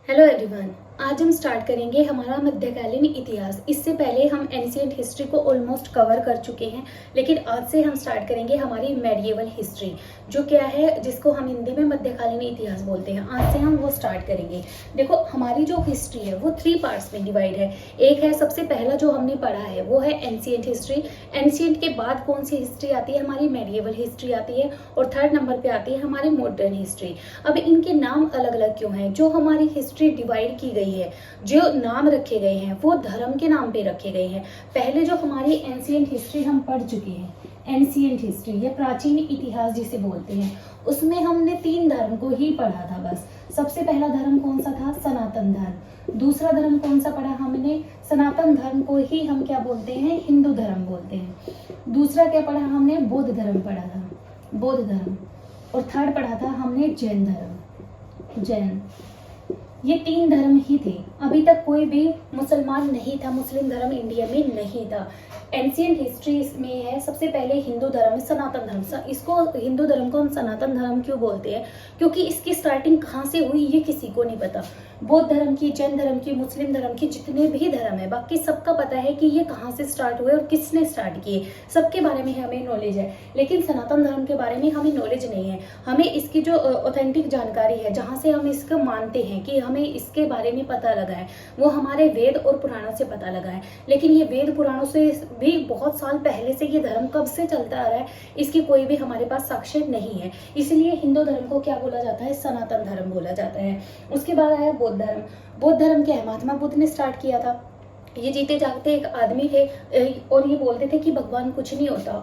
Hello everyone. आज हम start करेंगे हमारा मध्यकालीन इतिहास। इससे पहले हम एंशिएंट हिस्ट्री को ऑलमोस्ट कवर कर चुके हैं, लेकिन आज से हम स्टार्ट करेंगे हमारी मेडिएवल हिस्ट्री, जो क्या है, जिसको हम हिंदी में मध्यकालीन इतिहास बोलते हैं। आज से हम वो स्टार्ट करेंगे। देखो, हमारी जो हिस्ट्री है वो 3 पार्ट्स में डिवाइड है। एक है, सबसे पहला जो हमने पढ़ा है वो है एंशिएंट हिस्ट्री। एंशिएंट के बाद कौन सी हिस्ट्री आती है? हमारी मेडिएवल हिस्ट्री आती है। और थर्ड नंबर पे आती है हमारी मॉडर्न हिस्ट्री। अब इनके नाम अलग अलग क्यों हैं? जो हमारी हिस्ट्री डिवाइड की गई है, जो नाम रखे गए हैं वो धर्म के नाम पे रखे गए हैं। पहले जो हमारी एंशिएंट हिस्ट्री हम पढ़ चुके हैं, एंशिएंट हिस्ट्री या प्राचीन इतिहास जिसे बोलते हैं, उसमें हमने 3 धर्म को ही पढ़ा था बस। सबसे पहला धर्म कौन सा था? सनातन धर्म। दूसरा धर्म कौन सा पढ़ा हमने? सनातन धर्म को ही हम क्या बोलते हैं? हिंदू धर्म बोलते हैं। दूसरा क्या पढ़ा हमने? बौद्ध धर्म पढ़ा था, बौद्ध धर्म। और थर्ड पढ़ा था हमने जैन धर्म, जैन। ये 3 धर्म ही थे। अभी तक कोई भी मुसलमान नहीं था, मुस्लिम धर्म इंडिया में नहीं था। एंशिएंट हिस्ट्री में है सबसे पहले हिंदू धर्म, सनातन धर्म। इसको हिंदू धर्म को हम सनातन धर्म क्यों बोलते हैं? क्योंकि इसकी स्टार्टिंग कहाँ से हुई ये किसी को नहीं पता। बौद्ध धर्म की, जैन धर्म की, मुस्लिम धर्म की, जितने भी धर्म है, बाकी सबका पता है कि ये कहाँ से स्टार्ट हुए और किसने स्टार्ट किए। सबके बारे में हमें नॉलेज है, लेकिन सनातन धर्म के बारे में हमें नॉलेज नहीं है। हमें इसकी जो ऑथेंटिक जानकारी है, जहाँ से हम इसको मानते हैं कि हमें इसके बारे में पता लगा है, वो हमारे वेद और पुराणों से पता लगा है। लेकिन ये वेद पुराणों से भी बहुत साल पहले से ये धर्म कब से चलता आ रहा है, इसकी कोई भी हमारे पास साक्ष्य नहीं है। इसलिए हिंदू धर्म को क्या बोला जाता है? सनातन धर्म बोला जाता है। उसके बाद आया बौद्ध धर्म। बौद्ध धर्म क्या है? महात्मा बुद्ध ने स्टार्ट किया था। ये जीते जागते एक आदमी थे और ये बोलते थे कि भगवान कुछ नहीं होता।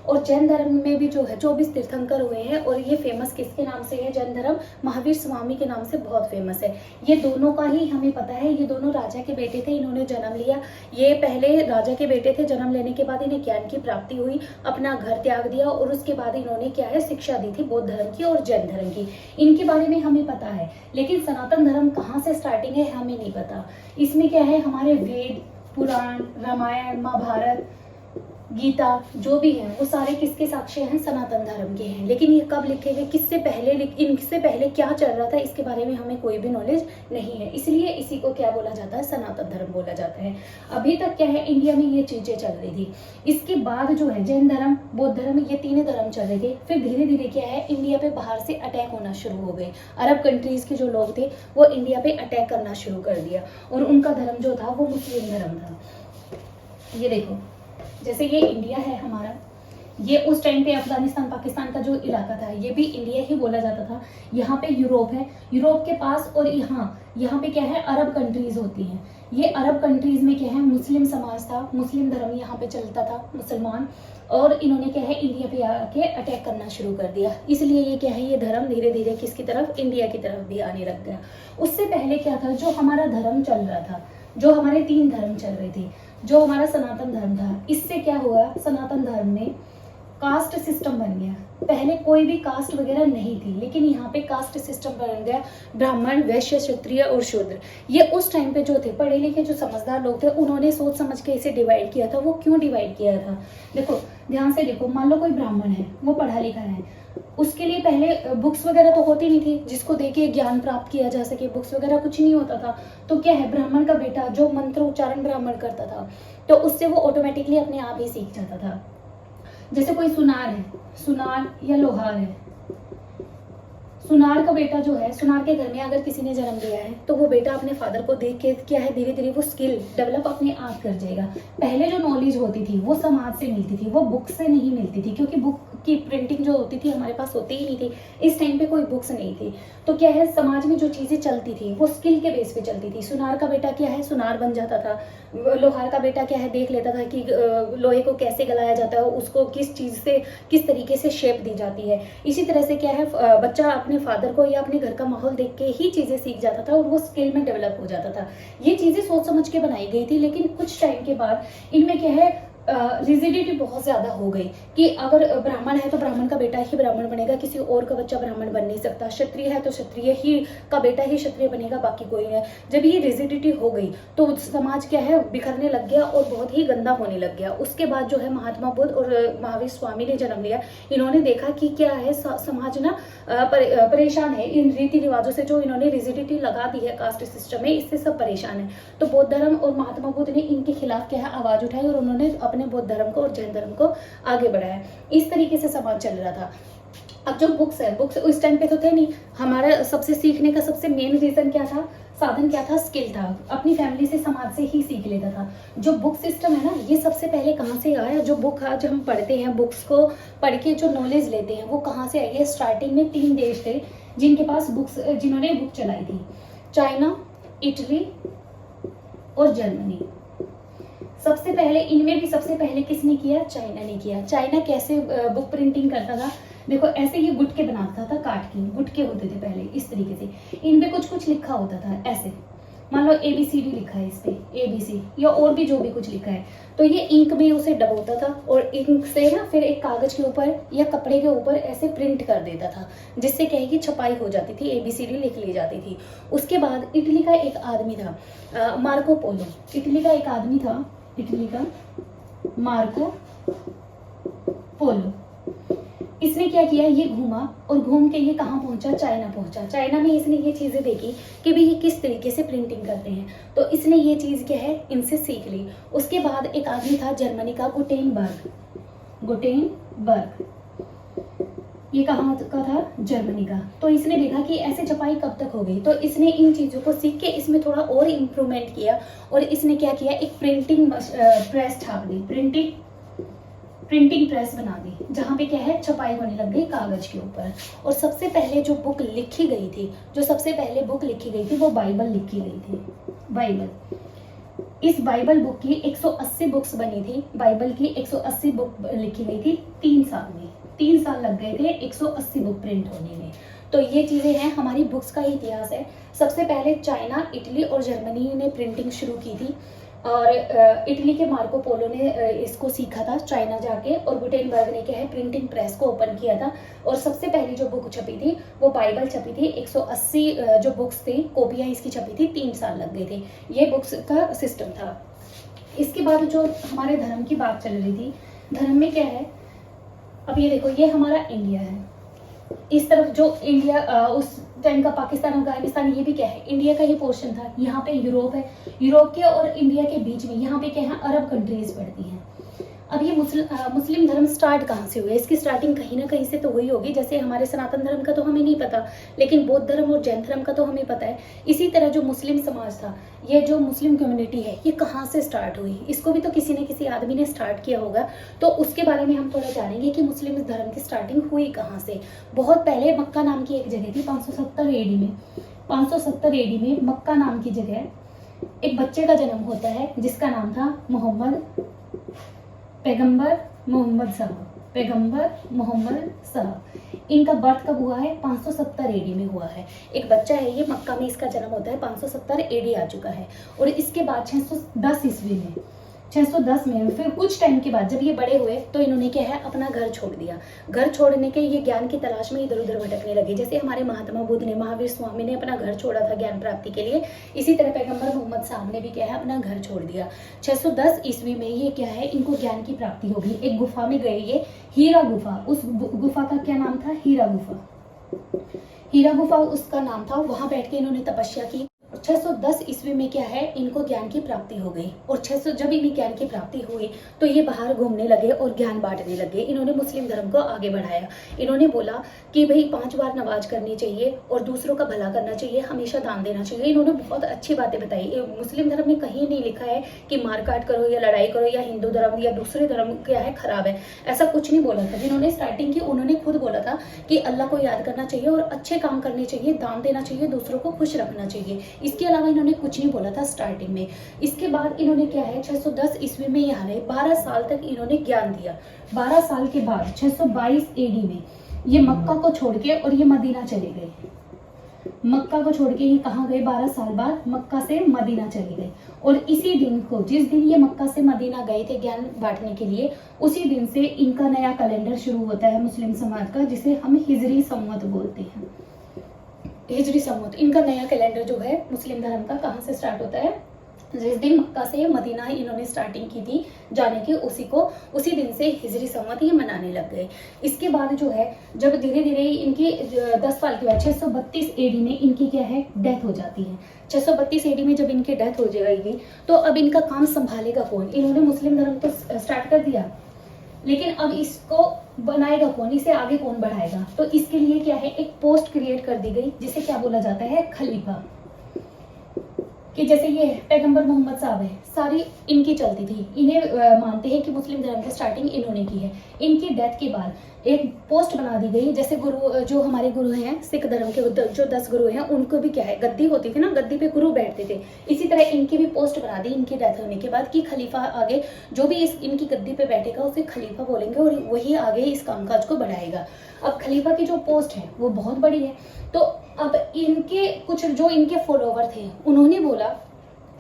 और जैन धर्म में भी जो है 24 तीर्थंकर हुए हैं, और ये फेमस किसके नाम से है? जैन धर्म महावीर स्वामी के नाम से बहुत फेमस है। ये दोनों का ही हमें पता है, ये दोनों राजा के बेटे थे, इन्होंने जन्म लिया। ये पहले राजा के बेटे थे, जन्म लेने के बाद इन्हें ज्ञान की प्राप्ति हुई, अपना घर त्याग दिया, और उसके बाद इन्होंने क्या है, शिक्षा दी थी बौद्ध धर्म की और जैन धर्म की। इनके बारे में हमें पता है, लेकिन सनातन धर्म कहाँ से स्टार्टिंग है हमें नहीं पता। इसमें क्या है, हमारे वेद, पुराण, रामायण, महाभारत, गीता जो भी है वो सारे किसके साक्ष्य हैं? सनातन धर्म के हैं। लेकिन ये कब लिखे गए, किससे पहले, इनसे पहले क्या चल रहा था, इसके बारे में हमें कोई भी नॉलेज नहीं है। इसलिए इसी को क्या बोला जाता है? सनातन धर्म बोला जाता है। अभी तक क्या है, इंडिया में ये चीजें चल रही थी। इसके बाद जो है जैन धर्म, बौद्ध धर्म, ये 3 धर्म चल रहे थे। फिर धीरे धीरे क्या है, इंडिया पे बाहर से अटैक होना शुरू हो गए। अरब कंट्रीज के जो लोग थे वो इंडिया पे अटैक करना शुरू कर दिया, और उनका धर्म जो था वो मुस्लिम धर्म था। ये देखो, जैसे ये इंडिया है हमारा, ये उस टाइम पे अफगानिस्तान पाकिस्तान का जो इलाका था ये भी इंडिया ही बोला जाता था। यहाँ पे यूरोप है, यूरोप के पास, और यहाँ पे क्या है, अरब कंट्रीज होती हैं। ये अरब कंट्रीज में क्या है, मुस्लिम समाज था, मुस्लिम धर्म यहाँ पे चलता था, मुसलमान। और इन्होंने क्या है, इंडिया पे आके अटैक करना शुरू कर दिया। इसलिए ये क्या है, ये धर्म धीरे धीरे किसकी तरफ? इंडिया की तरफ भी आने लग गया। उससे पहले क्या था, जो हमारा धर्म चल रहा था, जो हमारे 3 धर्म चल रहे थे, जो हमारा सनातन धर्म था, इससे क्या हुआ, सनातन धर्म में कास्ट सिस्टम बन गया। पहले कोई भी कास्ट वगैरह नहीं थी, लेकिन यहाँ पे कास्ट सिस्टम बन गया। ब्राह्मण, वैश्य, क्षत्रिय और शूद्र। ये उस टाइम पे जो थे पढ़े लिखे जो समझदार लोग थे, उन्होंने सोच समझ के इसे डिवाइड किया था। वो क्यों डिवाइड किया था? देखो, ध्यान से देखो, मान लो कोई ब्राह्मण है, वो पढ़ा लिखा है, उसके लिए पहले बुक्स वगैरह तो होती नहीं थी जिसको देके ज्ञान प्राप्त किया जा सके। बुक्स वगैरह कुछ नहीं होता था। तो क्या है, ब्राह्मण का बेटा जो मंत्र उच्चारण ब्राह्मण करता था, तो उससे वो ऑटोमेटिकली अपने आप ही सीख जाता था। जैसे कोई सुनार है, सुनार या लोहार है, सुनार का बेटा जो है, सुनार के घर में अगर किसी ने जन्म लिया है, तो वो बेटा अपने फादर को देख के क्या है, धीरे धीरे वो स्किल डेवलप अपने आप कर जाएगा। पहले जो नॉलेज होती थी वो समाज से मिलती थी, वो बुक से नहीं मिलती थी, क्योंकि बुक की प्रिंटिंग जो होती थी हमारे पास होती ही नहीं थी। इस टाइम पे कोई बुक्स नहीं थी। तो क्या है, समाज में जो चीजें चलती थी वो स्किल के बेस पे चलती थी। सुनार का बेटा क्या है, सुनार बन जाता था। लोहार का बेटा क्या है, देख लेता था कि लोहे को कैसे गलाया जाता है, उसको किस चीज से, किस तरीके से शेप दी जाती है। इसी तरह से क्या है, बच्चा अपने फादर को या अपने घर का माहौल देख के ही चीजें सीख जाता था, और वो स्किल में डेवलप हो जाता था। ये चीजें सोच समझ के बनाई गई थी, लेकिन कुछ टाइम के बाद इनमें क्या है, रिजिडिटी बहुत ज़्यादा हो गई कि अगर ब्राह्मण है तो ब्राह्मण का बेटा ही ब्राह्मण बनेगा, किसी और का बच्चा ब्राह्मण बन नहीं सकता। क्षत्रिय है तो क्षत्रिय ही का बेटा ही क्षत्रिय बनेगा, बाकी कोई नहीं। जब ये रिजिडिटी हो गई तो समाज क्या है, बिखरने लग गया और बहुत ही गंदा होने लग गया। उसके बाद जो है महात्मा बुद्ध और महावीर स्वामी ने जन्म लिया। इन्होंने देखा कि क्या है, समाज ना परेशान है इन रीति रिवाजों से, जो इन्होंने रिजिडिटी लगा दी है कास्ट सिस्टम में, इससे सब परेशान है। तो बौद्ध धर्म और महात्मा बुद्ध ने इनके खिलाफ क्या है आवाज उठाई और उन्होंने अपने बौद्ध धर्म को और जैन धर्म को आगे बढ़ाया। इस तरीके से समाज चल रहा था। अब जो बुक्स है, बुक्स उस टाइम पे तो थे नहीं। हमारा सबसे सीखने का सबसे मेन रीजन क्या था, साधन क्या था, स्किल था। अपनी फैमिली से, समाज से ही सीख लेता था। जो बुक सिस्टम है ना, ये सबसे पहले कहाँ से आया, जो बुक आज हम पढ़ते हैं, बुक्स को पढ़ के जो नॉलेज लेते हैं, वो कहाँ से आई है। स्टार्टिंग में 3 देश थे जिनके पास बुक्स, जिन्होंने बुक चलाई थी, चाइना, इटली और जर्मनी। सबसे पहले इनमें भी सबसे पहले किसने किया, चाइना ने किया। चाइना कैसे बुक प्रिंटिंग करता था, देखो ऐसे ही गुटके बनाता था, काट के गुटके होते थे पहले इस तरीके से। इनपे कुछ कुछ लिखा होता था ऐसे, मान लो ABCD लिखा है इस पे, ABC या और भी जो भी कुछ लिखा है, तो ये इंक में उसे डबोता था और इंक से ना फिर एक कागज के ऊपर या कपड़े के ऊपर ऐसे प्रिंट कर देता था, जिससे क्या है कि छपाई हो जाती थी, ABCD लिख ली जाती थी। उसके बाद इटली का एक आदमी था, मार्को पोलो। इटली का एक आदमी था, इटली का मार्को पोलो। इसने क्या किया, ये घूमा और घूम के ये कहाँ पहुंचा, चाइना पहुंचा। चाइना में इसने ये चीजें देखी कि भाई ये किस तरीके से प्रिंटिंग करते हैं, तो इसने ये चीज क्या है इनसे सीख ली। उसके बाद एक आदमी था जर्मनी का, गुटेनबर्ग। ये कहाँ का था, जर्मनी का। तो इसने देखा कि ऐसे छपाई कब तक हो गई, तो इसने इन चीज़ों को सीख के इसमें थोड़ा और इम्प्रूवमेंट किया और इसने क्या किया, एक प्रिंटिंग प्रेस छाप दी, प्रिंटिंग प्रेस बना दी, जहाँ पे क्या है छपाई होने लग गई कागज के ऊपर। और सबसे पहले जो बुक लिखी गई थी, जो सबसे पहले बुक लिखी गई थी, वो बाइबल लिखी गई थी, बाइबल। इस बाइबल बुक की 180 बुक्स बनी थी, बाइबल की 180 बुक लिखी गई थी 3 साल में। 3 साल लग गए थे 180 बुक प्रिंट होने में। तो ये चीजें हैं, हमारी बुक्स का इतिहास है। सबसे पहले चाइना, इटली और जर्मनी ने प्रिंटिंग शुरू की थी और इटली के मार्को पोलो ने इसको सीखा था चाइना जाके, और गुटेनबर्ग ने क्या है प्रिंटिंग प्रेस को ओपन किया था। और सबसे पहली जो बुक छपी थी वो बाइबल छपी थी। 180 जो बुक्स थी, कॉपियाँ इसकी छपी थी, 3 साल लग गए थे। ये बुक्स का सिस्टम था। इसके बाद जो हमारे धर्म की बात चल रही थी, धर्म में क्या है, अब ये देखो, ये हमारा इंडिया है। इस तरफ जो इंडिया उस टाइम का पाकिस्तान, अफगानिस्तान, ये भी क्या है इंडिया का ही पोर्शन था। यहाँ पे यूरोप है, यूरोप के और इंडिया के बीच में यहाँ पे क्या है अरब कंट्रीज पड़ती हैं। अब ये मुस्लिम धर्म स्टार्ट कहाँ से हुआ, इसकी स्टार्टिंग कहीं ना कहीं से तो हुई होगी। जैसे हमारे सनातन धर्म का तो हमें नहीं पता, लेकिन बौद्ध धर्म और जैन धर्म का तो हमें पता है। इसी तरह जो मुस्लिम समाज था, ये जो मुस्लिम कम्युनिटी है, ये कहाँ से स्टार्ट हुई, इसको भी तो किसी न किसी आदमी ने स्टार्ट किया होगा। तो उसके बारे में हम थोड़ा जानेंगे कि मुस्लिम धर्म की स्टार्टिंग हुई कहाँ से। बहुत पहले मक्का नाम की एक जगह थी, 570 AD में। 570 AD में मक्का नाम की जगह एक बच्चे का जन्म होता है जिसका नाम था पैगंबर मोहम्मद साहब। इनका बर्थ कब हुआ है, 570 AD में हुआ है। एक बच्चा है ये, मक्का में इसका जन्म होता है, 570 AD आ चुका है। और इसके बाद 610 ईस्वी में, 610 में फिर कुछ टाइम के बाद जब ये बड़े हुए तो इन्होंने क्या है अपना घर छोड़ दिया। घर छोड़ने के ये ज्ञान की तलाश में इधर उधर भटकने लगे। जैसे हमारे महात्मा बुद्ध ने, महावीर स्वामी ने अपना घर छोड़ा था ज्ञान प्राप्ति के लिए, इसी तरह पैगंबर मोहम्मद साहब ने भी क्या है अपना घर छोड़ दिया। 610 ईस्वी में ये क्या है इनको ज्ञान की प्राप्ति होगी। एक गुफा में गए ये, हीरा गुफा, उस गुफा का क्या नाम था, हीरा गुफा उसका नाम था। वहां बैठ के इन्होंने तपस्या की। 610 ईस्वी में क्या है इनको ज्ञान की प्राप्ति हो गई। और 600 जब इन्हें ज्ञान की प्राप्ति हुई तो ये बाहर घूमने लगे और ज्ञान बांटने लगे। इन्होंने मुस्लिम धर्म को आगे बढ़ाया। इन्होंने बोला कि भाई 5 बार नमाज करनी चाहिए और दूसरों का भला करना चाहिए, हमेशा दान देना चाहिए। इन्होंने बहुत अच्छी बातें बताई। मुस्लिम धर्म में कहीं नहीं लिखा है कि मारकाट करो या लड़ाई करो या हिंदू धर्म या दूसरे धर्म क्या है खराब है, ऐसा कुछ नहीं बोला था। जिन्होंने स्टार्टिंग की उन्होंने खुद बोला था कि अल्लाह को याद करना चाहिए और अच्छे काम करने चाहिए, दान देना चाहिए, दूसरों को खुश रखना चाहिए। इसके अलावा इन्होंने कुछ नहीं बोला था स्टार्टिंग में। इसके बाद इन्होंने क्या है 610 ईस्वी में यहाँ रहे, 12 साल तक इन्होंने ज्ञान दिया। 12 साल के बाद 622 AD में ये मक्का को छोड़ के और ये मदीना चले गए। मक्का को छोड़ के ये कहाँ गए, 12 साल बाद मक्का से मदीना चले गए। और इसी दिन को, जिस दिन ये मक्का से मदीना गए थे ज्ञान बांटने के लिए, उसी दिन से इनका नया कैलेंडर शुरू होता है मुस्लिम समाज का, जिसे हम हिजरी संवत बोलते हैं। हिजरी संवत, इनका नया कैलेंडर जो है मुस्लिम धर्म का, कहाँ से स्टार्ट होता है, जिस दिन मक्का से मदीना इन्होंने स्टार्टिंग की थी जाने की, उसी दिन से हिजरी संवत ये मनाने लग गए। इसके बाद जो है, जब धीरे धीरे इनकी 10 साल के बाद 632 एडी में इनकी क्या है, डेथ हो जाती है। 632 एडी में जब इनकी डेथ हो जाएगी तो अब इनका काम संभालेगा कौन। इन्होंने मुस्लिम धर्म को स्टार्ट कर दिया, लेकिन अब इसको बनाएगा कौन, इसे आगे कौन बढ़ाएगा। तो इसके लिए क्या है, एक पोस्ट क्रिएट कर दी गई, जिसे क्या बोला जाता है, खलीफा। कि जैसे ये पैगंबर मोहम्मद साहब है, सारी इनकी चलती थी, इन्हें मानते हैं कि मुस्लिम धर्म की स्टार्टिंग इन्होंने की है। इनकी डेथ के बाद एक पोस्ट बना दी गई, जैसे गुरु, जो हमारे गुरु हैं सिख धर्म के, जो 10 गुरु हैं, उनको भी क्या है, गद्दी होती थी ना, गद्दी पे गुरु बैठते थे। इसी तरह इनकी भी पोस्ट बना दी इनकी डेथ होने के बाद कि खलीफा आगे जो भी इनकी गद्दी पे बैठेगा उसे खलीफा बोलेंगे और वही आगे इस कामकाज को बढ़ाएगा। अब खलीफा की जो पोस्ट है वो बहुत बड़ी है, तो अब इनके कुछ जो इनके फॉलोवर थे उन्होंने बोला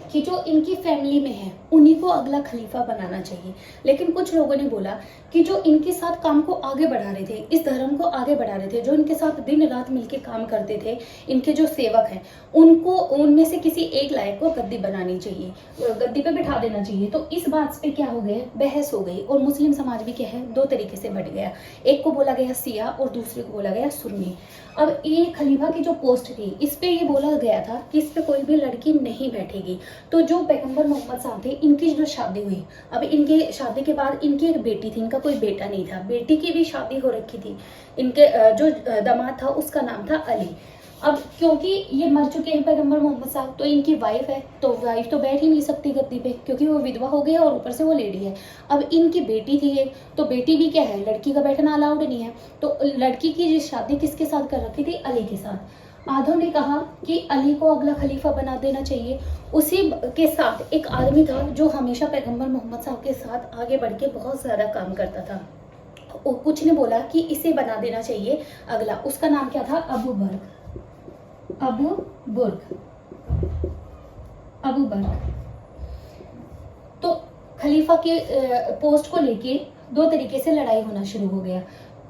कि जो इनकी फैमिली में है उन्हीं को अगला खलीफा बनाना चाहिए। लेकिन कुछ लोगों ने बोला कि जो इनके साथ काम को आगे बढ़ा रहे थे, इस धर्म को आगे बढ़ा रहे थे, जो इनके साथ दिन रात मिलके काम करते थे, इनके जो सेवक हैं, उनको उनमें से किसी एक लायक को गद्दी बनानी चाहिए, गद्दी पे बिठा देना चाहिए। तो इस बात पे क्या हो गया, बहस हो गई, और मुस्लिम समाज भी क्या है, 2 तरीके से बट गया। एक को बोला गया सिया और दूसरे को बोला गया सुन्नी। अब ये खलीफा की जो पोस्ट थी, इस पे ये बोला गया था कि इस पे कोई भी लड़की नहीं बैठेगी। तो जो पैगंबर मोहम्मद साहब थे, इनकी जो शादी हुई, अब इनके शादी के बाद इनकी एक बेटी थी, इनका कोई बेटा नहीं था, बेटी की भी शादी हो रखी थी। इनके जो दामाद था उसका नाम था अली। अब क्योंकि ये मर चुके हैं पैगंबर मोहम्मद साहब, तो इनकी वाइफ है, तो वाइफ तो बैठ ही नहीं सकती गद्दी पे, क्योंकि वो विधवा हो गई है और ऊपर से वो लेडी है। अब इनकी बेटी थी एक, तो बेटी भी क्या है, लड़की का बैठना अलाउड नहीं है। तो लड़की की शादी किसके साथ कर रखी थी, अली के साथ। आधों ने कहा कि अली को अगला खलीफा बना देना चाहिए। उसी के साथ एक आदमी था जो हमेशा पैगंबर मोहम्मद साहब के साथ आगे बढ़ के बहुत ज़्यादा काम करता था। कुछ ने बोला कि इसे बना देना चाहिए अगला, उसका नाम क्या था, अबू बर्क। तो खलीफा के पोस्ट को लेके 2 तरीके से लड़ाई होना शुरू हो गया।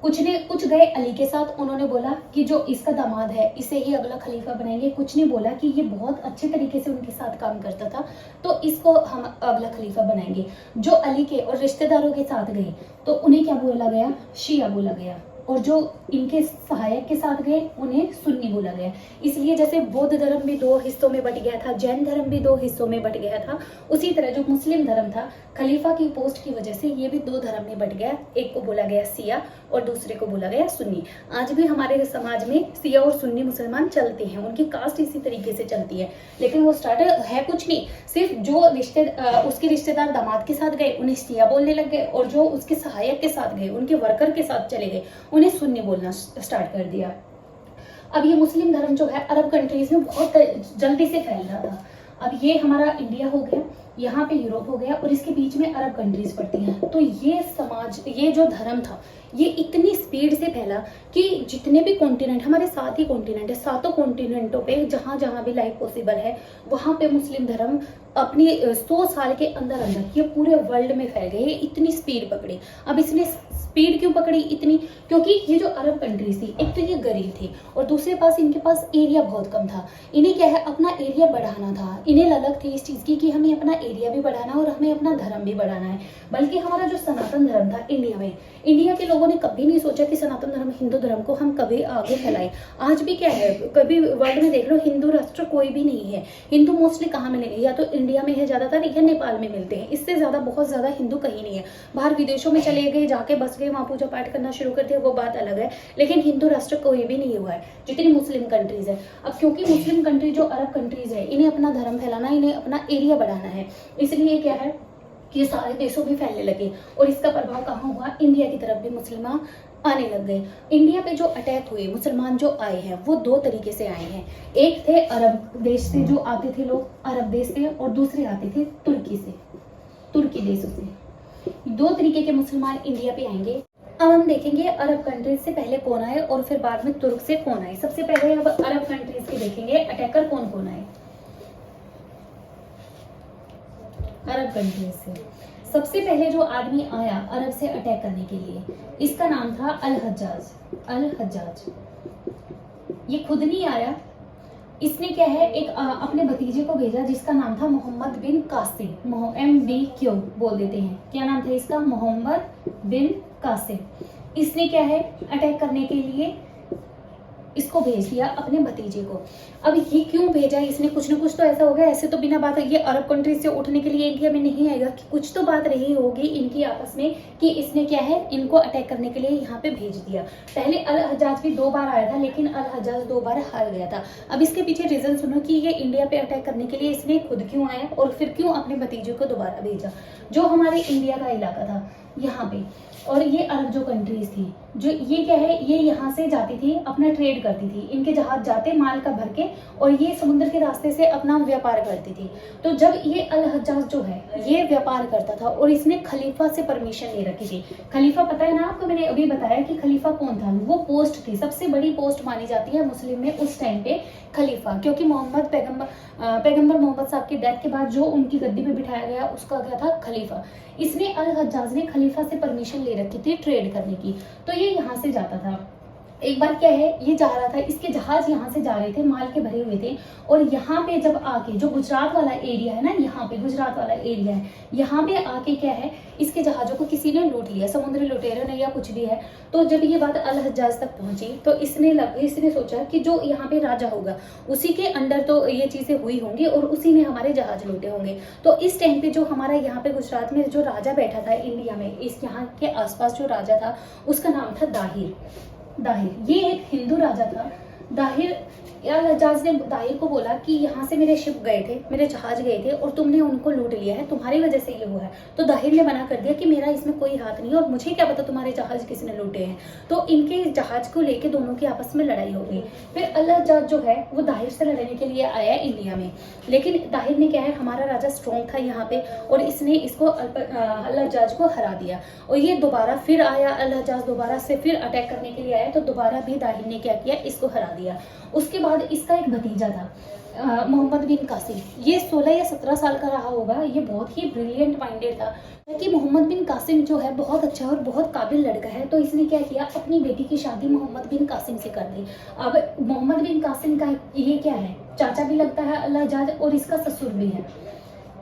कुछ गए अली के साथ, उन्होंने बोला कि जो इसका दामाद है इसे ही अगला खलीफा बनाएंगे। कुछ ने बोला कि ये बहुत अच्छे तरीके से उनके साथ काम करता था, तो इसको हम अगला खलीफा बनाएंगे। जो अली के और रिश्तेदारों के साथ गए तो उन्हें क्या बोला गया, शिया बोला गया, और जो इनके सहायक के साथ गए उन्हें सुन्नी बोला गया। इसलिए जैसे बौद्ध धर्म भी 2 हिस्सों में बट गया था, जैन धर्म भी 2 हिस्सों में बट गया था, उसी तरह जो मुस्लिम धर्म था खलीफा की पोस्ट की वजह से ये भी 2 धर्म में बट गया। एक को बोला गया सिया और दूसरे को बोला गया सुन्नी। आज भी हमारे समाज में सिया और सुन्नी मुसलमान चलते हैं, उनकी कास्ट इसी तरीके से चलती है। लेकिन वो स्टार्ट है कुछ नहीं, सिर्फ जो उसके रिश्तेदार दामाद के साथ गए उन्हें सिया बोलने लग गए, और जो उसके सहायक के साथ गए, उनके वर्कर के साथ चले गए, उन्हें सुन्नी बोलना स्टार्ट कर दिया। अब ये मुस्लिम धर्म जो है अरब कंट्रीज में बहुत जल्दी से फैल रहा था। अब ये हमारा इंडिया हो गया, यहाँ पे यूरोप हो गया, और इसके बीच में अरब कंट्रीज पड़ती हैं। तो ये समाज, ये जो धर्म था, ये इतनी स्पीड से फैला कि जितने भी कॉन्टिनेंट, हमारे 7 ही कॉन्टिनेंट है, 7 कॉन्टिनेंटों पे जहाँ जहाँ भी लाइफ पॉसिबल है वहाँ पे मुस्लिम धर्म अपनी 100 साल के अंदर ये पूरे वर्ल्ड में फैल गए, इतनी स्पीड पकड़ी। अब इसने स्पीड क्यों पकड़ी इतनी, क्योंकि ये जो अरब कंट्रीज थी, एक तो ये गरीब थी और दूसरे पास इनके पास एरिया बहुत कम था। इन्हें क्या है, अपना एरिया बढ़ाना था, इन्हें ललक थी इस चीज़ की कि हमें अपना एरिया भी बढ़ाना है और हमें अपना धर्म भी बढ़ाना है। बल्कि हमारा जो सनातन धर्म था इंडिया के लोगों ने कभी नहीं सोचा कि सनातन धर्म, हिंदू धर्म को हम कभी आगे फैलाएं। आज भी क्या है, कभी वर्ल्ड में देख लो, हिंदू राष्ट्र कोई भी नहीं है। हिंदू मोस्टली कहाँ मिलेंगे, या तो इंडिया में है ज़्यादातर, या नेपाल में मिलते हैं, इससे ज़्यादा बहुत ज़्यादा हिंदू कहीं नहीं है। बाहर विदेशों में चले गए, जाके बस गए, वहाँ पूजा पाठ करना शुरू कर दिया, वो बात अलग है। लेकिन हिंदू राष्ट्र कोई भी नहीं हुआ है जितनी मुस्लिम कंट्रीज है। अब क्योंकि मुस्लिम कंट्री जो अरब कंट्रीज है, इन्हें अपना धर्म फैलाना, इन्हें अपना एरिया बढ़ाना है, इसलिए क्या है ये सारे देशों में फैलने लगे। और इसका प्रभाव कहाँ हुआ, इंडिया की तरफ भी मुसलमान आने लग गए। इंडिया पे जो अटैक हुए, मुसलमान जो आए हैं वो 2 तरीके से आए हैं। एक थे अरब देश से जो आते थे लोग, अरब देश से, और दूसरे आते थे तुर्की देशों से। 2 तरीके के मुसलमान इंडिया पे आएंगे। अब हम देखेंगे अरब कंट्रीज से पहले कौन आए और फिर बाद में तुर्क से कौन आए। सबसे पहले अब अरब कंट्रीज की देखेंगे अटैकर कौन कौन आए अरब कंट्रीज से। सबसे पहले जो आदमी आया अरब से अटैक करने के लिए, इसका नाम था अल हज्जाज। अल हज्जाज ये खुद नहीं आया, इसने क्या है एक अपने भतीजे को भेजा जिसका नाम था मोहम्मद बिन कासिम। MBQ बोल देते हैं। क्या नाम था इसका? मोहम्मद बिन कासिम। इसने क्या है अटैक करने के लिए इसको भेज दिया अपने भतीजे को। अब ये क्यों भेजा इसने? कुछ ना कुछ तो ऐसा होगा, ऐसे तो बिना बात ये अरब कंट्रीज से उठने के लिए इंडिया में नहीं आएगा, कि कुछ तो बात रही होगी इनकी आपस में कि इसने क्या है इनको अटैक करने के लिए यहाँ पे भेज दिया। पहले अल हज्जाज भी 2 बार आया था, लेकिन अल हज्जाज 2 बार हार गया था। अब इसके पीछे रीजन सुनो कि ये इंडिया पे अटैक करने के लिए इसने खुद क्यों आया और फिर क्यों अपने भतीजे को दोबारा भेजा। जो हमारे इंडिया का इलाका था यहाँ पे, और ये अरब जो कंट्रीज थी, जो ये क्या है ये यहाँ से जाती थी, अपना ट्रेड करती थी, इनके जहाज जाते माल का भर के, और ये समुद्र के रास्ते से अपना व्यापार करती थी। तो जब ये अल हज्जाज जो है ये व्यापार करता था और इसने खलीफा से परमिशन ले रखी थी। खलीफा पता है ना आपको, मैंने अभी बताया कि खलीफा कौन था। वो पोस्ट थी, सबसे बड़ी पोस्ट मानी जाती है मुस्लिम में उस टाइम पे खलीफा, क्योंकि मोहम्मद पैगंबर मोहम्मद साहब की डेथ के बाद जो उनकी गद्दी पे बिठाया गया उसका क्या था? खलीफा। इसने अल हज्जाज ने खलीफा से परमिशन ले रखी थी ट्रेड करने की, तो ये यहाँ से जाता था। एक बार क्या है ये जा रहा था, इसके जहाज यहाँ से जा रहे थे, माल के भरे हुए थे, और यहाँ पे जब आके जो गुजरात वाला एरिया है ना, यहाँ पे गुजरात वाला एरिया है, यहाँ पे आके क्या है इसके जहाजों को किसी ने लूट लिया, समुद्री लुटेरों ने या कुछ भी है। तो जब ये बात अल हज्जाज तक पहुंची तो इसने सोचा कि जो यहाँ पे राजा होगा उसी के अंडर तो ये चीजें हुई होंगी और उसी ने हमारे जहाज लूटे होंगे। तो इस टाइम पे जो हमारा यहाँ पे गुजरात में जो राजा बैठा था इंडिया में, इस यहाँ के आसपास जो राजा था उसका नाम था दाहिर। ये एक हिंदू राजा था। दाहिर अल हज्जाज ने दाहिर को बोला कि यहाँ से मेरे शिप गए थे, मेरे जहाज गए थे और तुमने उनको लूट लिया है, तुम्हारी वजह से ये हुआ है। तो दाहिर ने मना कर दिया कि मेरा इसमें कोई हाथ नहीं है और मुझे क्या पता तुम्हारे जहाज किसने लूटे हैं। तो इनके जहाज को लेके दोनों की आपस में लड़ाई हो गई। फिर अल हज्जाज जो है वो दाहिर से लड़ने के लिए आया इंडिया में, लेकिन दाहिर ने क्या है हमारा राजा स्ट्रॉन्ग था यहाँ पे और इसने इसको अल हज्जाज को हरा दिया। और ये दोबारा फिर आया, अल हज्जाज दोबारा से फिर अटैक करने के लिए आया, तो दोबारा भी दाहिर ने क्या किया इसको हरा दिया। उसके बाद इसका एक भतीजा था मोहम्मद बिन कासिम। ये 16 या 17 साल का रहा होगा। ये बहुत ही ब्रिलियंट माइंडेड था कि मोहम्मद बिन कासिम जो है बहुत अच्छा और बहुत काबिल लड़का है। तो इसने क्या किया अपनी बेटी की शादी मोहम्मद बिन कासिम से कर दी। अब मोहम्मद बिन कासिम का ये क्या है चाचा भी लगता है अल हज्जाज और इसका ससुर भी है।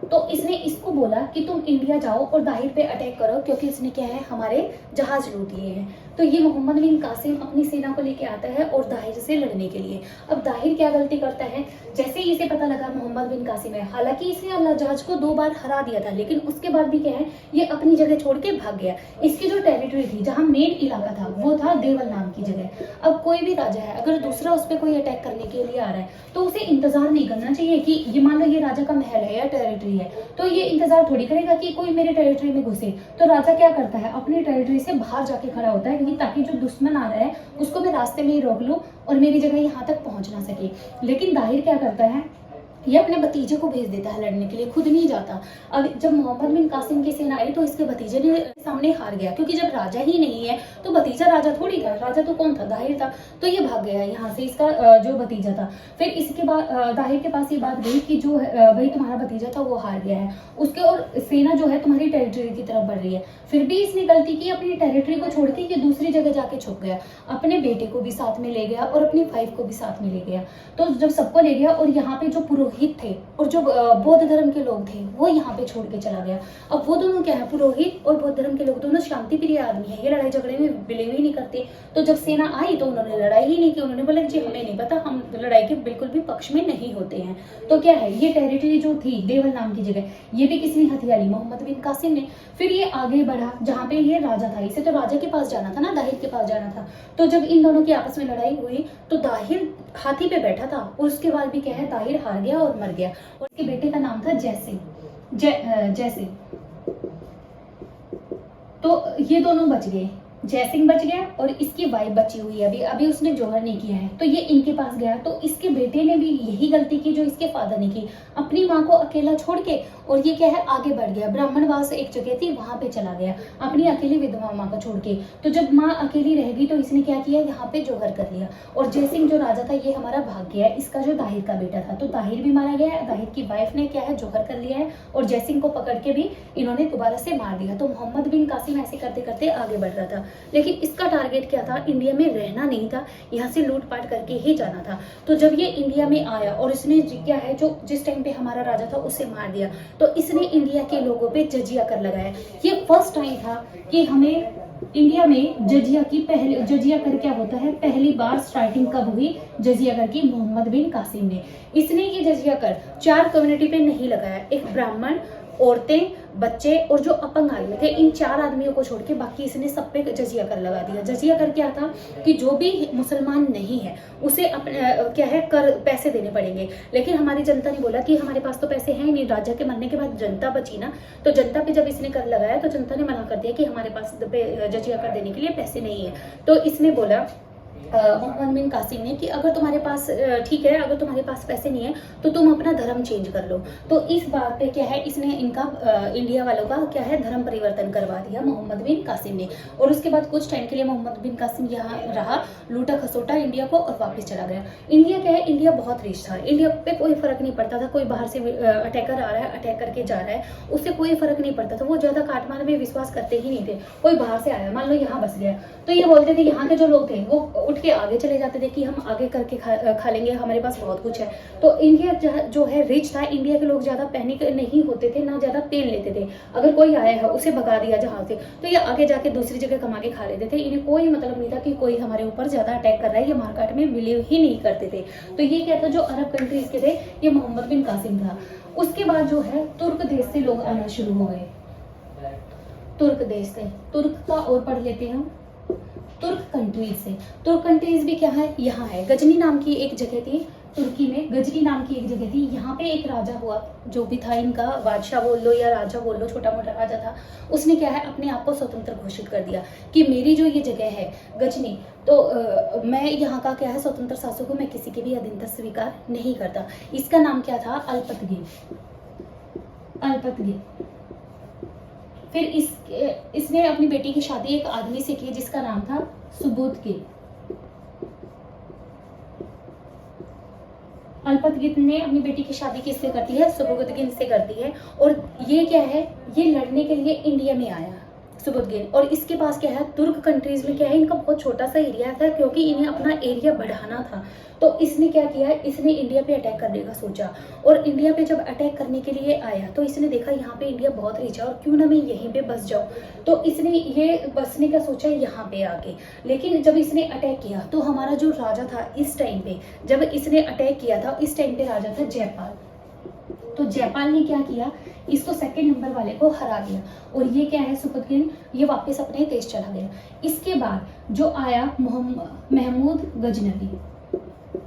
तो इसने इसको बोला कि तुम इंडिया जाओ और दाहिर पे अटैक करो, क्योंकि इसने क्या है हमारे जहाज लूट लिए हैं। तो ये मोहम्मद बिन कासिम अपनी सेना को लेके आता है और दाहिर से लड़ने के लिए। अब दाहिर क्या गलती करता है, जैसे ही इसे पता लगा मोहम्मद बिन कासिम है, हालांकि इसने अल हज्जाज को 2 बार हरा दिया था, लेकिन उसके बाद भी क्या है ये अपनी जगह छोड़ के भाग गया। इसकी जो टेरिटरी थी, जहाँ मेन इलाका था वो था देवल नाम की जगह। अब कोई भी राजा है अगर दूसरा उस पर कोई अटैक करने के लिए आ रहा है तो उसे इंतजार नहीं करना चाहिए कि ये मान लो ये राजा का महल है या टेरिटरी है, तो ये इंतजार थोड़ी करेगा कि कोई मेरे टेरिटरी में घुसे। तो राजा क्या करता है अपनी टेरिटरी से बाहर जाके खड़ा होता है, ताकि जो दुश्मन आ रहा है उसको मैं रास्ते में ही रोक लूं और मेरी जगह यहाँ तक पहुंच ना सके। लेकिन दाहिर क्या करता है ये अपने भतीजे को भेज देता है लड़ने के लिए, खुद नहीं जाता। अब जब मोहम्मद बिन कासिम की सेना आई तो इसके भतीजे ने सामने हार गया, क्योंकि जब राजा ही नहीं है तो भतीजा राजा थोड़ी था, राजा तो कौन था दाहिर था। तो ये भाग गया यहाँ से इसका जो भतीजा था। फिर इसके बाद दाहिर के पास ये बात गई कि जो भाई तुम्हारा भतीजा था वो हार गया है, उसके और सेना जो है तुम्हारी टेरिटरी की तरफ बढ़ रही है। फिर भी इसने गलती की, अपनी टेरिटरी को छोड़ के ये दूसरी जगह जाके छुप गया, अपने बेटे को भी साथ में ले गया और अपनी वाइफ को भी साथ में ले गया। तो जब सबको ले गया और यहाँ पे जो पुरोहित थे और जो बौद्ध धर्म के लोग थे वो यहाँ पे छोड़ के चला गया। अब वो दोनों क्या है, पुरोहित और बौद्ध धर्म के लोग दोनों शांति प्रिय आदमी है, ये लड़ाई झगड़े में बिलीव ही नहीं करते। तो जब सेना आई तो उन्होंने लड़ाई ही नहीं की, उन्होंने बोला जी हमें नहीं पता, हम लड़ाई के बिल्कुल भी पक्ष में नहीं होते हैं। तो क्या है ये टेरिटरी जो थी देवल नाम की जगह, ये भी किसने हथिया ली, मोहम्मद बिन कासिम ने। फिर ये आगे बढ़ा जहाँ पे ये राजा था, इसे तो राजा के पास जाना था ना, दाहिर के पास जाना था। तो जब इन दोनों की आपस में लड़ाई हुई तो दाहिर हाथी पे बैठा था, उसके बाद भी क्या है दाहिर हार गया और मर गया। और उसके बेटे का नाम था जैसे। तो ये दोनों बच गए, जयसिंह बच गया और इसकी वाइफ बची हुई है, अभी अभी उसने जौहर नहीं किया है, तो ये इनके पास गया। तो इसके बेटे ने भी यही गलती की जो इसके फादर ने की, अपनी माँ को अकेला छोड़ के, और ये क्या है आगे बढ़ गया। ब्राह्मणवास एक जगह थी वहां पे चला गया अपनी अकेली विधवा माँ को छोड़ के। तो जब माँ अकेली रह गई तो इसने क्या किया, यहाँ पे जौहर कर लिया। और जयसिंह जो राजा था ये हमारा भाग गया है, इसका जो ताहिर का बेटा था, तो ताहिर भी मारा गया है, ताहिर की वाइफ ने क्या है जौहर कर लिया है, और जयसिंह को पकड़ के भी इन्होंने दोबारा से मार दिया। तो मोहम्मद बिन कासिम ऐसे करते करते आगे बढ़ रहा था, लेकिन इसका टारगेट क्या था, इंडिया में रहना नहीं था, यहाँ से लूटपाट करके ही जाना था। तो जब ये इंडिया में आया और इसने क्या है जो जिस टाइम पे हमारा राजा था उसे मार दिया, तो इसने इंडिया के लोगों पे जजिया कर लगाया। ये फर्स्ट टाइम था कि हमें इंडिया में जजिया की पहले, जजिया कर क्या होता है, पहली बार स्टार्टिंग कब हुई जजिया कर की, मोहम्मद बिन कासिम ने। इसने ये जजिया कर 4 कम्युनिटी पे नहीं लगाया, एक ब्राह्मण, औरतें, बच्चे और जो अपंग आदमी थे, इन 4 आदमियों को छोड़ के बाकी इसने सब पे जजिया कर लगा दिया। जजिया कर क्या था कि जो भी मुसलमान नहीं है उसे अपने क्या है कर पैसे देने पड़ेंगे। लेकिन हमारी जनता ने बोला कि हमारे पास तो पैसे हैं नहीं, राजा के मरने के बाद जनता बची ना, तो जनता पे जब इसने कर लगाया तो जनता ने मना कर दिया कि हमारे पास जजिया कर देने के लिए पैसे नहीं है। तो इसने बोला मोहम्मद बिन कासिम ने कि अगर तुम्हारे पास ठीक है, अगर तुम्हारे पास पैसे नहीं है तो तुम अपना धर्म चेंज कर लो। तो इस बात पे क्या है इसने इनका इंडिया वालों का क्या है धर्म परिवर्तन करवा दिया मोहम्मद बिन कासिम ने। और उसके बाद कुछ टाइम के लिए मोहम्मद बिन कासिम यहाँ रहा, लूटा खसोटा इंडिया को और वापस चला गया। इंडिया क्या है, इंडिया बहुत रिच था, इंडिया पे कोई फर्क नहीं पड़ता था, कोई बाहर से अटैकर आ रहा है अटैक करके जा रहा है उससे कोई फर्क नहीं पड़ता था, वो ज्यादा काटमार में विश्वास करते ही नहीं थे। कोई बाहर से आया मान लो यहाँ बस गया तो ये बोलते थे, यहाँ के जो लोग थे वो उठ के आगे चले जाते थे कि हम आगे करके खा लेंगे, हमारे पास बहुत कुछ है। तो इंडिया जो है रिच था, इंडिया के लोग ज्यादा पैनिक नहीं होते थे, ना ज्यादा पेन लेते थे। अगर कोई आया है उसे भगा दिया जहां से तो ये आगे जाके दूसरी जगह कमा के खा लेते थे, इन्हें कोई मतलब नहीं था कि कोई हमारे ऊपर ज्यादा अटैक कर रहा है, ये मारकाट में बिलीव ही नहीं करते थे। तो ये क्या था जो अरब कंट्रीज के थे, ये मोहम्मद बिन कासिम था। उसके बाद जो है तुर्क देश से लोग आना शुरू हो गए, तुर्क देश से, तुर्क का और पढ़ लेते हैं हम, तुर्क कंट्रीज से। तुर्क कंट्रीज भी क्या है, यहाँ है गजनी नाम की एक जगह थी, तुर्की में गजनी नाम की एक जगह थी, यहाँ पे एक राजा हुआ जो भी था इनका, बादशाह बोल लो या राजा बोल लो, छोटा मोटा राजा था। उसने क्या है अपने आप को स्वतंत्र घोषित कर दिया कि मेरी जो ये जगह है गजनी, तो मैं यहाँ का क्या है स्वतंत्र शासक हूँ, मैं किसी की भी अधीनता स्वीकार नहीं करता। इसका नाम क्या था, अल्पतगिर, अल्पतगिर। फिर इसने अपनी बेटी की शादी एक आदमी से की जिसका नाम था सुबुतगिर। अल्पतगिर ने अपनी बेटी की शादी किससे करती है, सुबुतगिर से करती है। और ये क्या है, ये लड़ने के लिए इंडिया में आया सुबुतगिर, और इसके पास क्या है तुर्क कंट्रीज में क्या है इनका बहुत छोटा सा एरिया था, क्योंकि इन्हें अपना एरिया बढ़ाना था। तो इसने क्या किया, इसने इंडिया पे अटैक करने का सोचा, और इंडिया पे जब अटैक करने के लिए आया तो इसने देखा यहाँ पे इंडिया बहुत रिच है और क्यों ना मैं यहीं पे बस जाऊँ। तो इसने ये बसने का सोचा यहाँ पे आके। लेकिन जब इसने अटैक किया तो हमारा जो राजा था इस टाइम पे, जब इसने अटैक किया था इस टाइम पे राजा था जयपाल। तो जयपाल ने क्या किया, इसको सेकंड नंबर वाले को हरा दिया, और ये क्या है सुबुतगिर, ये वापस अपने देश चला गया। इसके बाद जो आया महमूद गजनवी,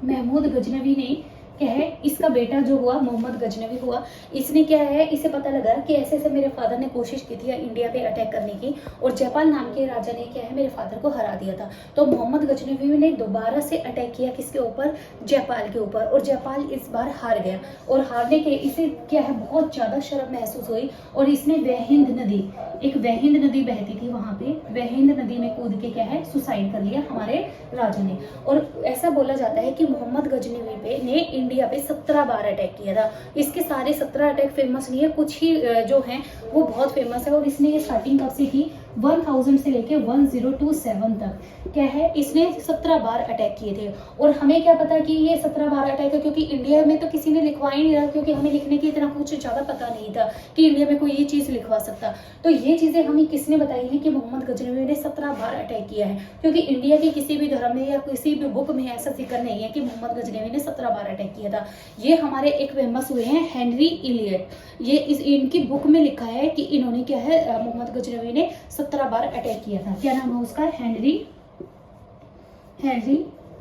महमूद गजनवी ने क्या है, इसका बेटा जो हुआ मोहम्मद गजनवी हुआ। इसने क्या है, इसे पता लगा कि ऐसे ऐसे मेरे फादर ने कोशिश की थी इंडिया पे अटैक करने की, और जयपाल नाम के राजा ने क्या है मेरे फादर को हरा दिया था। तो मोहम्मद गजनवी ने दोबारा से अटैक किया किसके ऊपर, जयपाल के ऊपर, और जयपाल इस बार हार गया। और हारने के इसे क्या है बहुत ज्यादा शर्म महसूस हुई, और इसने वहिंद नदी, एक वहिंद नदी बहती थी वहां पे, वहिंद नदी में कूद के क्या है सुसाइड कर लिया हमारे राजा ने। और ऐसा बोला जाता है कि मोहम्मद गजनवी ने इंडिया पे 17 बार अटैक किया था। इसके सारे 17 अटैक फेमस नहीं है, कुछ ही जो हैं वो बहुत फेमस है। और इसने ये स्टार्टिंग कब से की, 1000 से लेके 1027 तक क्या है इसने 17 बार अटैक किए थे। और हमें क्या पता कि ये 17 बार अटैक है, क्योंकि इंडिया में तो किसी ने लिखवा ही नहीं रहा, क्योंकि हमें लिखने की इतना कुछ ज़्यादा पता नहीं था कि इंडिया में कोई ये चीज़ लिखवा सकता। तो ये चीज़ें हमें किसने बताई है कि मोहम्मद गजनवी ने 17 बार अटैक किया है, क्योंकि इंडिया के किसी भी धर्म में या किसी भी बुक में ऐसा जिक्र नहीं है कि मोहम्मद गजनवी ने 17 बार अटैक किया था। ये हमारे एक फेमस हुए हैं हेनरी इलियट, ये इनकी बुक में लिखा है कि इन्होंने क्या है मोहम्मद गजनवी ने 17 बार अटैक किया था। क्या नाम है उसका, हेनरी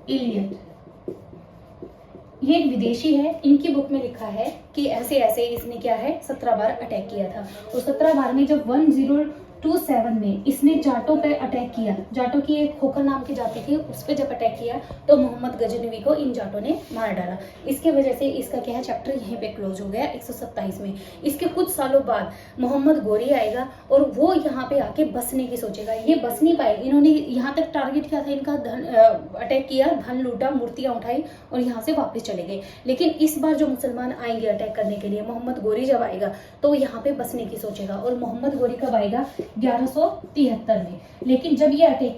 इलियट। ये एक विदेशी है, इनकी बुक में लिखा है कि ऐसे ऐसे इसने क्या है 17 बार अटैक किया था। और 17 बार में जब 1227 में इसने जाटों पे अटैक किया। जाटों की एक खोखर नाम की जाति थी, उस पर जब अटैक किया तो मोहम्मद गजनवी को इन जाटों ने मार डाला। इसके वजह से इसका क्या है, चैप्टर यहीं पे क्लोज हो गया 127 में। इसके कुछ सालों बाद मोहम्मद गोरी आएगा और वो यहाँ पे आके बसने की सोचेगा। ये बस नहीं पाए, इन्होंने यहाँ तक टारगेट किया था इनका, धन अटैक किया, धन लूटा, मूर्तियां उठाई और यहाँ से वापस चले गए। लेकिन इस बार जो मुसलमान आएंगे अटैक करने के लिए, मोहम्मद गोरी जब आएगा तो यहाँ पे बसने की सोचेगा। और मोहम्मद गोरी कब आएगा, 1173 में। लेकिन जब ये अटैक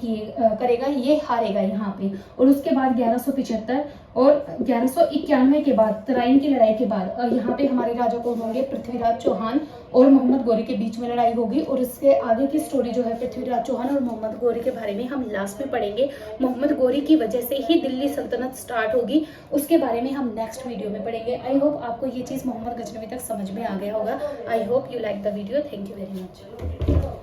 करेगा ये हारेगा यहाँ पे। और उसके बाद 1175 और 1191 के बाद, तराइन की लड़ाई के बाद यहाँ पे हमारे राजा कौन होंगे, पृथ्वीराज चौहान और मोहम्मद गोरी के बीच में लड़ाई होगी। और इसके आगे की स्टोरी जो है पृथ्वीराज चौहान और मोहम्मद गोरी के बारे में हम लास्ट में पढ़ेंगे। मोहम्मद गोरी की वजह से ही दिल्ली सल्तनत स्टार्ट होगी, उसके बारे में हम नेक्स्ट वीडियो में पढ़ेंगे। आई होप आपको ये चीज़ मोहम्मद गजनवी तक समझ में आ गया होगा। I hope you like the video. Thank you very much.